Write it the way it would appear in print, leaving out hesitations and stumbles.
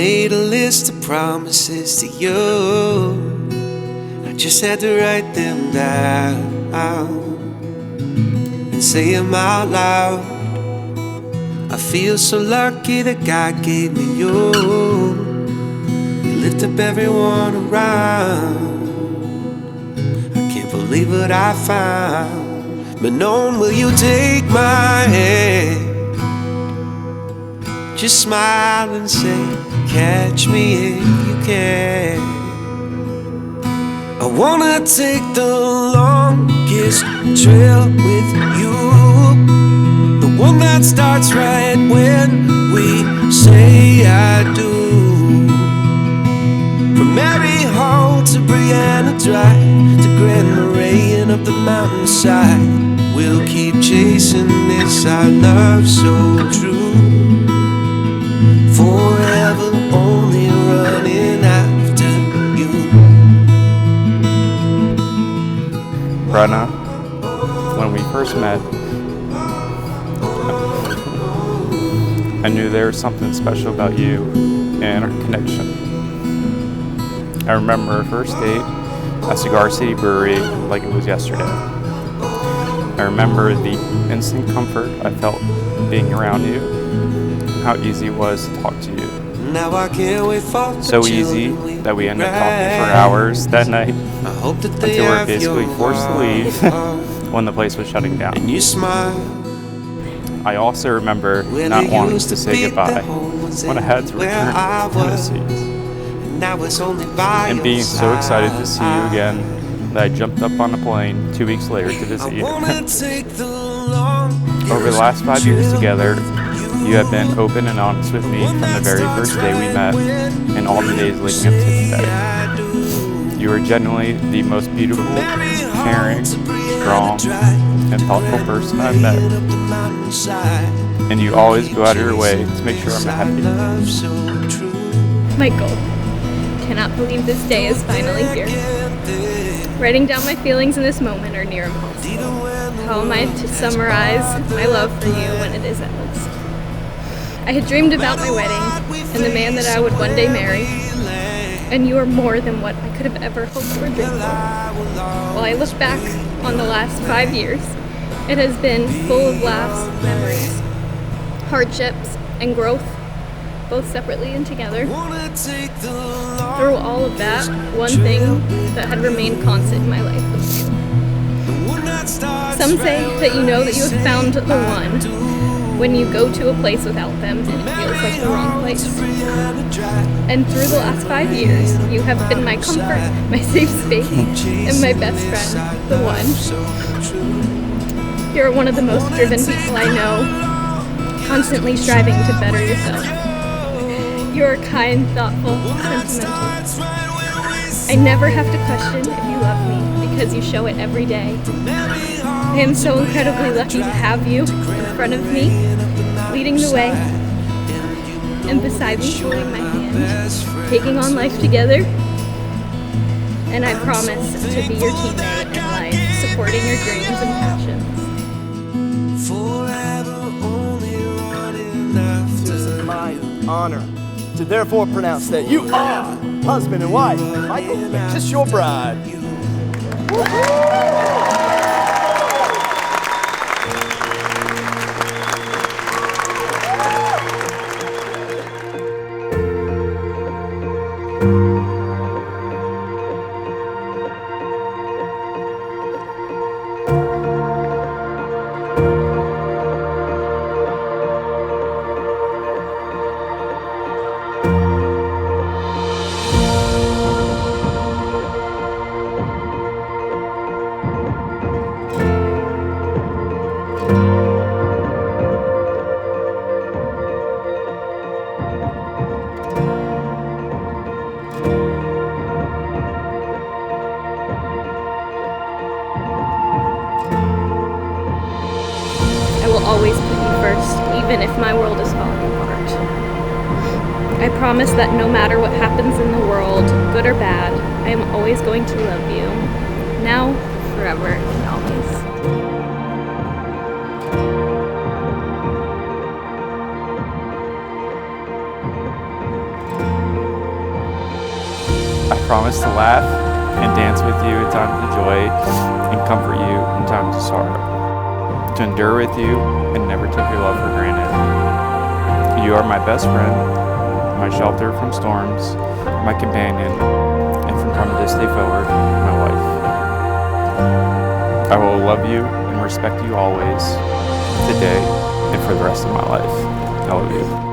made a list of promises to you. I just had to write them down and say them out loud. I feel so lucky that God gave me you. You lift up everyone around. I can't believe what I found. But knowing, will you take my hand? Just smile and say, catch me if you can. I wanna take the longest trail with you, the one that starts right when we say I do. From Mary Hall to Brianna Drive to Grand Marais and up the mountainside, we'll keep chasing this, our love so true. Forever only running after you. Brenna, when we first met, I knew there was something special about you and our connection. I remember our first date at Cigar City Brewery like it was yesterday. I remember the instant comfort I felt being around you, how easy it was to talk to you. Now I can't wait for So easy that we ended up talking for hours that night until we were basically forced to leave when the place was shutting down. And you smile. I also remember not wanting to say goodbye when I had to return to Tennessee, and being so excited to see you again that I jumped up on a plane 2 weeks later to visit you. Over the last 5 years together, you have been open and honest with me from the very first day we met and all the days leading up to today. You are genuinely the most beautiful, caring, strong, and thoughtful person I've met. And you always go out of your way to make sure I'm happy. Michael, cannot believe this day is finally here. Writing down my feelings in this moment are near impossible. How am I to summarize my love for you when it is endless? I had dreamed about my wedding and the man that I would one day marry, and you are more than what I could have ever hoped or dreamed for. While I look back on the last 5 years, it has been full of laughs, memories, hardships, and growth, both separately and together. Through all of that, one thing that had remained constant in my life was you. Some say that you know that you have found the one when you go to a place without them and it feels like the wrong place. And through the last 5 years, you have been my comfort, my safe space, and my best friend, the one. You're one of the most driven people I know, constantly striving to better yourself. You're kind, thoughtful, sentimental. I never have to question if you love me because you show it every day. I am so incredibly lucky to have you in front of me, leading the way, and beside me holding my hand, taking on life together. And I promise to be your teammate in life, supporting your dreams and passions. It is my honor to therefore pronounce that you are husband and wife. Michael, kiss your bride. I will always put you first, even if my world is falling apart. I promise that no matter what happens in the world, good or bad, I am always going to love you. Now, forever, and always. promise to laugh and dance with you in times of joy and comfort you in times of sorrow, to endure with you and never take your love for granted. You are my best friend, my shelter from storms, my companion, and from this day forward, my wife. I will love you and respect you always, today and for the rest of my life. I love you.